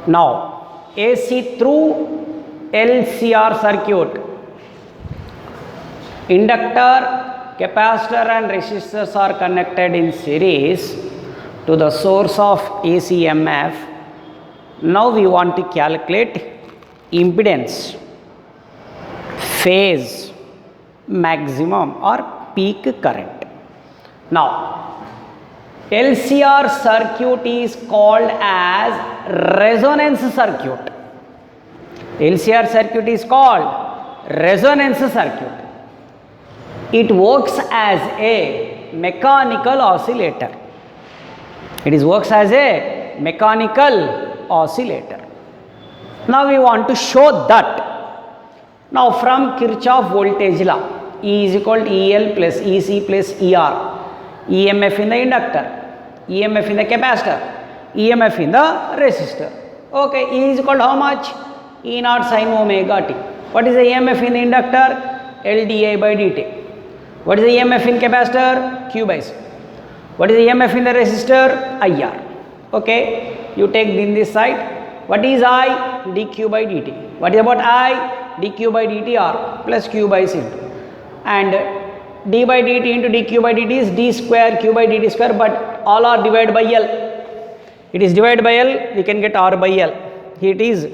Now AC through LCR circuit, inductor, capacitor and resistors are connected in series to the source of AC EMF. Now we want to calculate impedance, phase, maximum or peak current. Now LCR circuit is called as resonance circuit. LCR circuit is called resonance circuit. It works as a mechanical oscillator. It works as a mechanical oscillator. Now we want to show that. Now from Kirchhoff voltage law, E is equal to EL plus EC plus ER. EMF in the inductor, EMF in the capacitor, EMF in the resistor. Okay, E is equal to how much? E naught sin omega t. What is the EMF in the inductor? L di by dt. What is the EMF in capacitor? Q by C. What is the EMF in the resistor? IR. Okay, you take in this side. What is I? dq by dt. What is about I? dq by dt r plus q by c. And d by dt into dq by dt is d square q by dt square, but all are divided by L. It is divided by L, we can get r by L. It is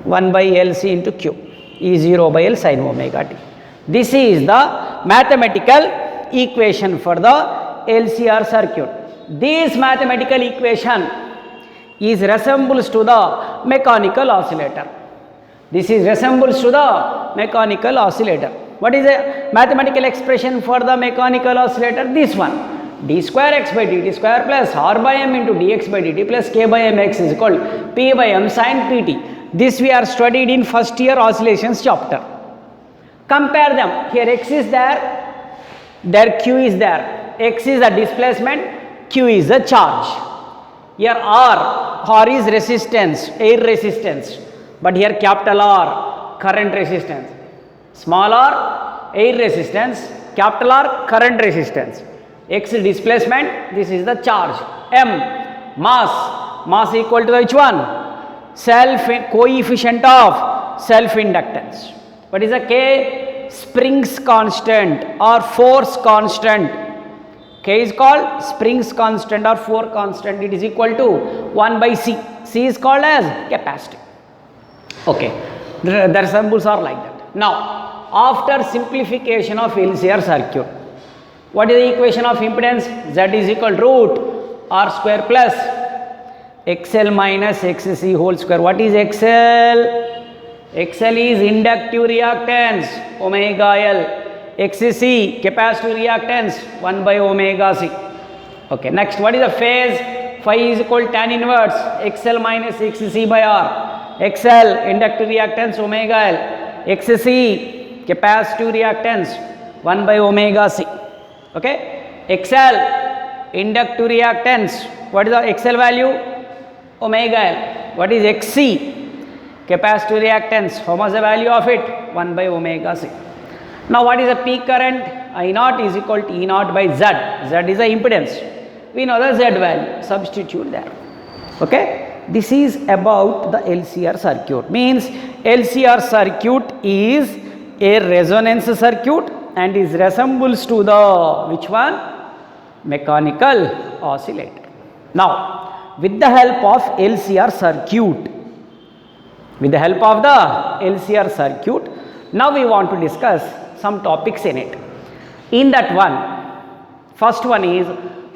1 by LC into q, E0 by L sin omega t. This is the mathematical equation for the LCR circuit. This mathematical equation is resembles to the mechanical oscillator. This is resembles to the mechanical oscillator. What is the mathematical expression for the mechanical oscillator? This one, d square x by dt square plus r by m into dx by dt plus k by mx is equal to p by m sin pt. This we are studied in first year oscillations chapter. Compare them. Here x is there q is there. X is the displacement, q is the charge. Here r is resistance, air resistance, but here capital R, current resistance. Small r, air resistance, capital R, current resistance. X displacement, this is the charge. M, mass equal to which one? Coefficient of self inductance. What is the K? Springs constant or force constant. K is called springs constant or force constant. It is equal to 1 by C. C is called as capacity. Okay, the resembles are like that. Now, after simplification of LCR circuit, what is the equation of impedance? Z is equal to root R square plus XL minus XC whole square. What is XL? XL is inductive reactance, omega L. XC, capacitive reactance, 1 by omega C. Okay, next, what is the phase? Phi is equal to tan inverse XL minus XC by R. XL, inductive reactance, omega L. XC, capacitive reactance, 1 by omega C. Okay, XL, inductive reactance, what is the XL value? Omega L. What is XC? Capacitive reactance, how much the value of it? 1 by omega C. Now what is the peak current? I naught is equal to E naught by Z. Z is the impedance. We know the Z value, substitute there. Okay, this is about the LCR circuit. Means LCR circuit is a resonance circuit and is resembles to the which one? Mechanical oscillator. Now with the help of LCR circuit, now we want to discuss some topics in it. In that one, first one is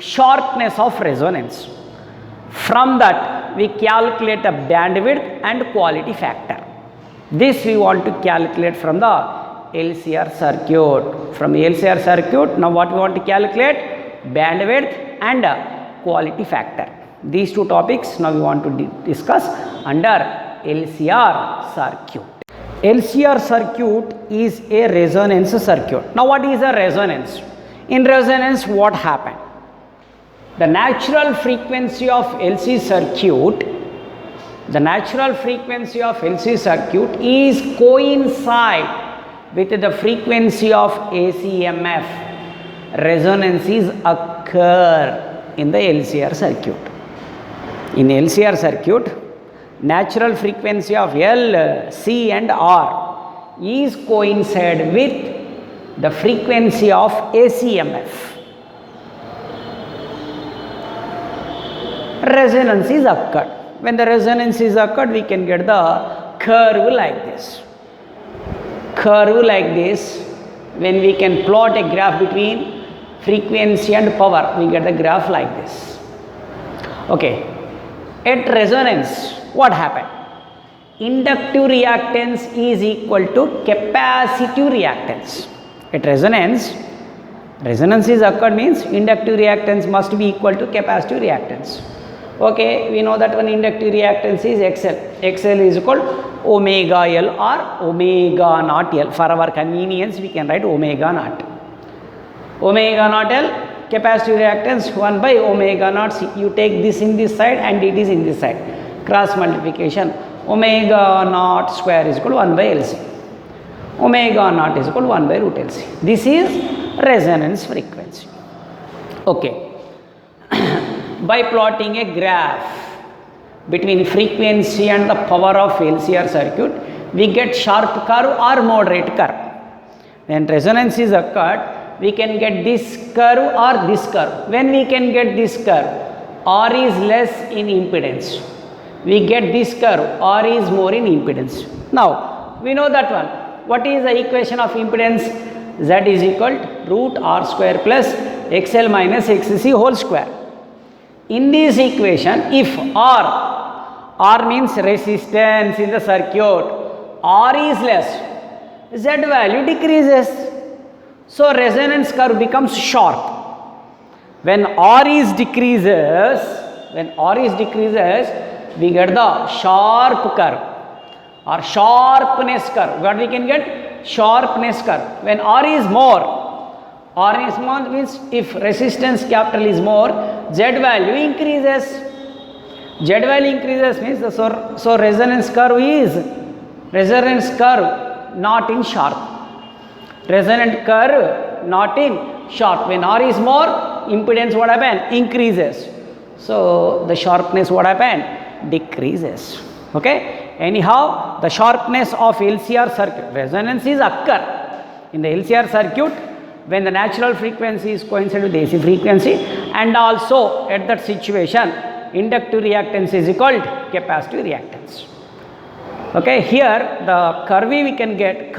sharpness of resonance. From that we calculate the bandwidth and quality factor. This we want to calculate from the LCR circuit. From the LCR circuit, now what we want to calculate? Bandwidth and quality factor. These two topics now we want to discuss under LCR circuit. LCR circuit is a resonance circuit. Now what is a resonance? In resonance, what happened? The natural frequency of LC circuit, is coincide with the frequency of ACMF. Resonances occur in the LCR circuit. In LCR circuit, natural frequency of L, C and R is coincide with the frequency of ACMF. Resonance is occurred. When the resonance is occurred, we can get the curve like this. Curve like this. When we can plot a graph between frequency and power, we get the graph like this. Okay. At resonance, what happened? Inductive reactance is equal to capacitive reactance. At resonance, resonance is occurred means inductive reactance must be equal to capacitive reactance. Okay, we know that one inductive reactance is XL. XL is equal omega L or omega naught L. For our convenience, we can write omega naught. Omega naught L, capacitive reactance 1 by omega naught C. You take this in this side and it is in this side. Cross multiplication. Omega naught square is equal to 1 by LC. Omega naught is equal to 1 by root LC. This is resonance frequency. Okay. By plotting a graph between frequency and the power of LCR circuit, we get sharp curve or moderate curve. When resonance is occurred, we can get this curve or this curve. When we can get this curve, R is less in impedance. We get this curve, R is more in impedance. Now, we know that one. What is the equation of impedance? Z is equal to root R square plus XL minus XC whole square. In this equation, if R means resistance in the circuit, R is less, Z value decreases. So, resonance curve becomes sharp. When R is decreases, we get the sharp curve or sharpness curve. What we can get? Sharpness curve. When R is more means if resistance capital is more, Z value increases. Z value increases means so resonance curve not in sharp. Resonant curve not in sharp. When R is more, impedance what happen? Increases. So the sharpness what happen? Decreases. Okay. Anyhow, the sharpness of LCR circuit, resonance is occur in the LCR circuit when the natural frequency is coincident with the AC frequency, and also at that situation inductive reactance is equal to capacitive reactance. Okay, here the curve we can get,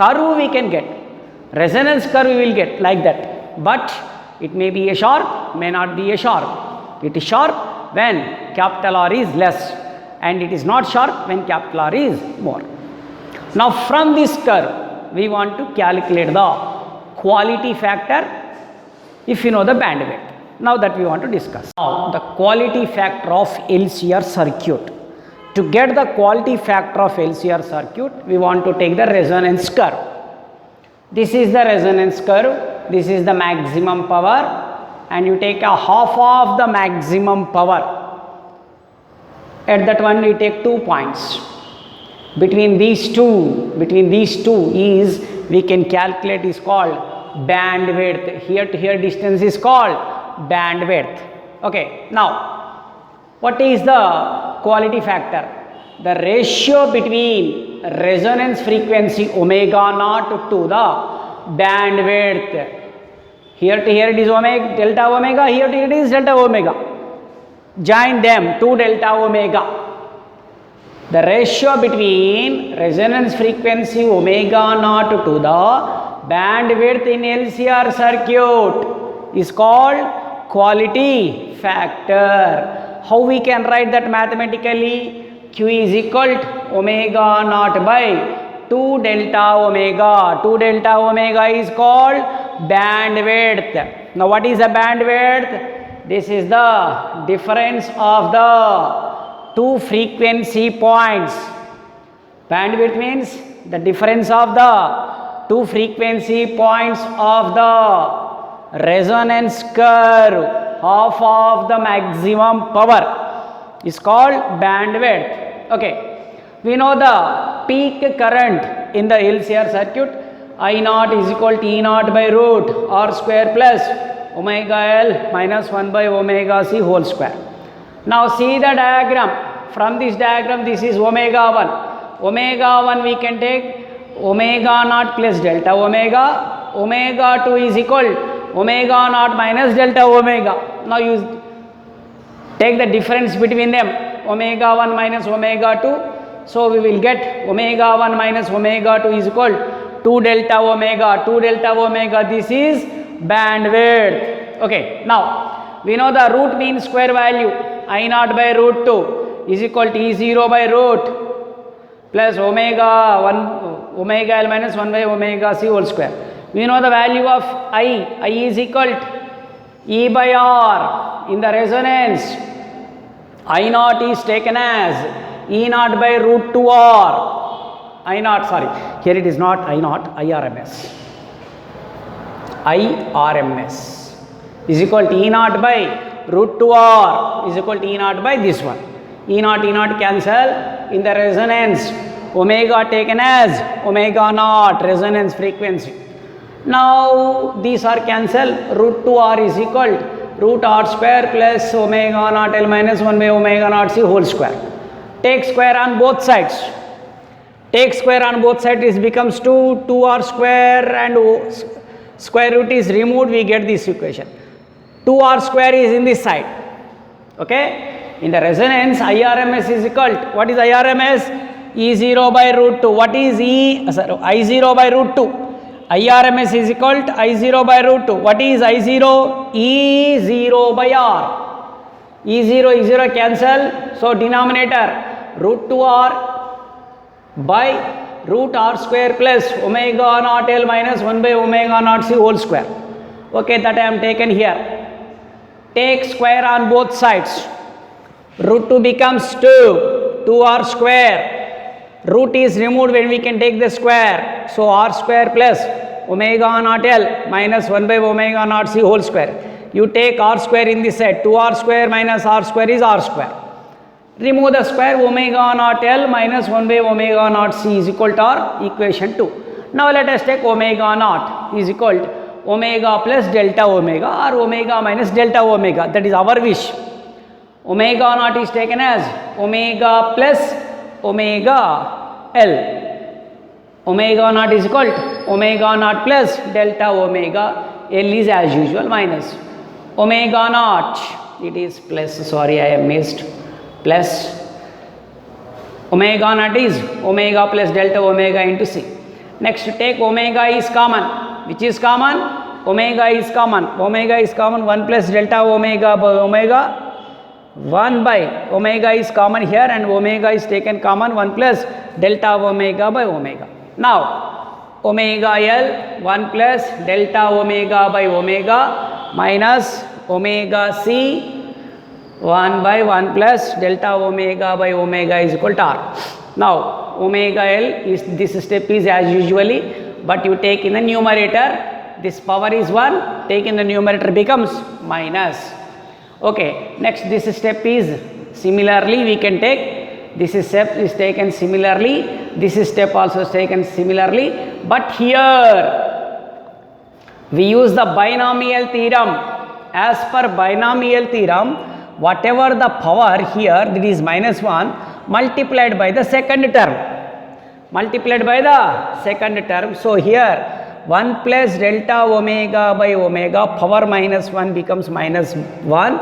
resonance curve we will get like that, but it may be a sharp, may not be a sharp. It is sharp when capital R is less, and it is not sharp when capital R is more. Now from this curve we want to calculate the quality factor if you know the bandwidth. Now that we want to discuss. Now the quality factor of LCR circuit. To get the quality factor of LCR circuit, we want to take the resonance curve. This is the resonance curve, this is the maximum power, and you take a half of the maximum power. At that one we take 2 points. Between these two is we can calculate is called bandwidth. Here to here distance is called bandwidth. Okay. Now, what is the quality factor? The ratio between resonance frequency omega naught to the bandwidth. Here to here it is omega, delta omega, here to here it is delta omega. Join them, 2 delta omega. The ratio between resonance frequency omega naught to the bandwidth in LCR circuit is called quality factor. How we can write that mathematically? Q is equal to omega naught by 2 delta omega. 2 delta omega is called bandwidth. Now what is the bandwidth? This is the difference of the two frequency points. Bandwidth means the difference of the two frequency points of the resonance curve, half of the maximum power is called bandwidth. Okay, we know the peak current in the LCR circuit, I naught is equal to E naught by root R square plus omega L minus 1 by omega C whole square. Now see the diagram. From this diagram, this is omega 1. Omega 1 we can take omega naught plus delta omega. Omega 2 is equal omega naught minus delta omega. Now you take the difference between them, omega 1 minus omega 2. So we will get omega 1 minus omega 2 is equal 2 delta omega. 2 delta omega, this is bandwidth. Okay, now we know the root mean square value I naught by root 2 is equal to E0 by root plus omega 1 omega L minus 1 by omega C whole square. We know the value of I is equal to E by R. In the resonance, I naught is taken as E naught by root 2R. I naught, sorry, here it is not I naught, IRMS. IRMS is equal to E naught by root 2R is equal to E naught by this one. E naught cancel. In the resonance, omega taken as omega naught, resonance frequency. Now these are cancelled. Root 2R is equal to root R square plus omega naught L minus 1 by omega naught C whole square. Take square on both sides. Take square on both sides, it becomes 2R square, and square root is removed, we get this equation. 2R square is in this side. Okay? In the resonance, IRMS is equal to, what is IRMS? E0 by root 2. What is I0 by root 2? IRMS is equal to I0 by root 2. What is I0? E0 by R. E0 cancel. So denominator root 2R by root R square plus omega naught L minus 1 by omega naught C whole square. Okay, that I am taken here. Take square on both sides. Root 2 becomes 2R square. Root is removed when we can take the square. So R square plus omega naught L minus 1 by omega naught C whole square. You take R square in this side. 2R square minus R square is R square. Remove the square, omega naught L minus 1 by omega naught C is equal to R, equation 2. Now let us take omega naught is equal to omega plus delta omega or omega minus delta omega. That is our wish. Omega naught is taken as omega plus omega L. Omega naught is equal to omega naught plus delta omega. L is as usual minus omega naught. It is plus, sorry I have missed, plus omega naught is omega plus delta omega into C. Next take omega is common. Which is common? Omega is common. Omega is common. 1 plus delta omega by omega. 1 by omega is common here, and omega is taken common. 1 plus delta omega by omega. Now omega L 1 plus delta omega by omega minus omega C 1 by 1 plus delta omega by omega is equal to R. Now omega L is, this step is as usually, but you take in the numerator, this power is 1, take in the numerator becomes minus. Okay, next this step is similarly we can take, this step is taken similarly, this step also is taken similarly, but here we use the binomial theorem. As per binomial theorem, whatever the power here, that is minus 1 multiplied by the second term. Multiplied by the second term. So here 1 plus delta omega by omega power minus 1 becomes minus 1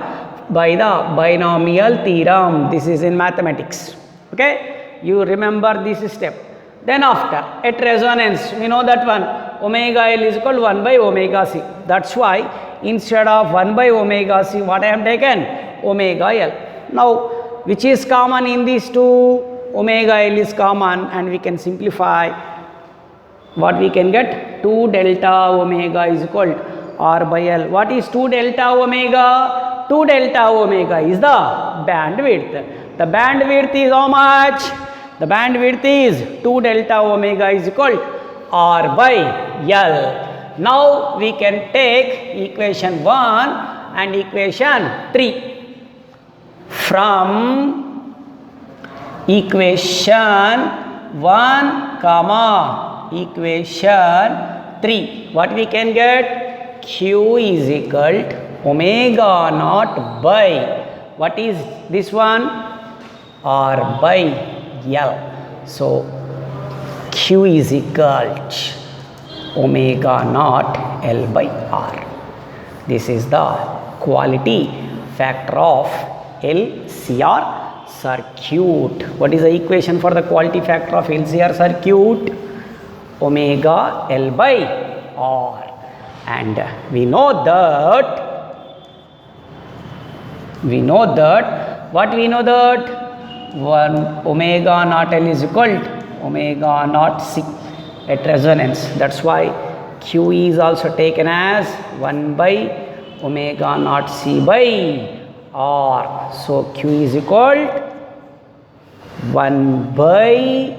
by the binomial theorem. This is in mathematics. Okay, you remember this step. Then after, at resonance, we know that one omega L is equal to 1 by omega C. That's why instead of 1 by omega C, what I have taken? Omega L. Now which is common in these two? Omega L is common, and we can simplify. What we can get? 2 delta omega is equal to R by L. What is 2 delta omega? 2 delta omega is the bandwidth. The bandwidth is how much? The bandwidth is 2 delta omega is equal to R by L. Now we can take equation 1 and equation 3. From equation 1 comma equation 3, what we can get? Q is equal to omega naught by, what is this one? R by L. So Q is equal to omega naught L by R. This is the quality factor of LCR circuit. What is the equation for the quality factor of LCR circuit? Omega L by R. And we know that what we know that 1 omega naught L is equal to omega naught C at resonance. That's why Q is also taken as 1 by omega naught C by R. So Q is equal to 1 by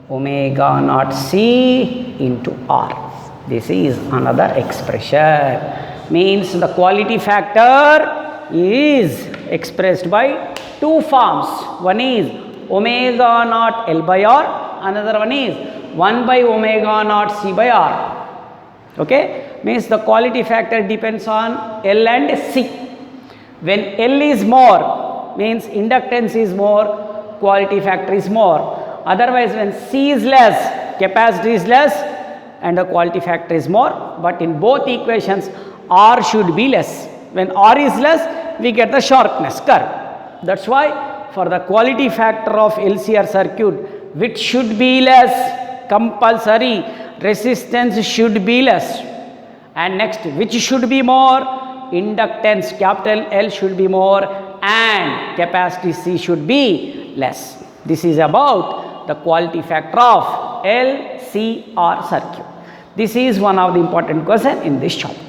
omega naught C into R. This is another expression. Means the quality factor is expressed by two forms. One is omega naught L by R, another one is 1 by omega naught C by R. Okay? Means the quality factor depends on L and C. When L is more, means inductance is more, quality factor is more. Otherwise, when C is less, capacity is less and the quality factor is more. But in both equations, R should be less. When R is less, we get the sharpness curve. That's why for the quality factor of LCR circuit, which should be less, compulsory resistance should be less. And next, which should be more? Inductance capital L should be more and capacity C should be less. This is about the quality factor of LCR circuit. This is one of the important questions in this chapter.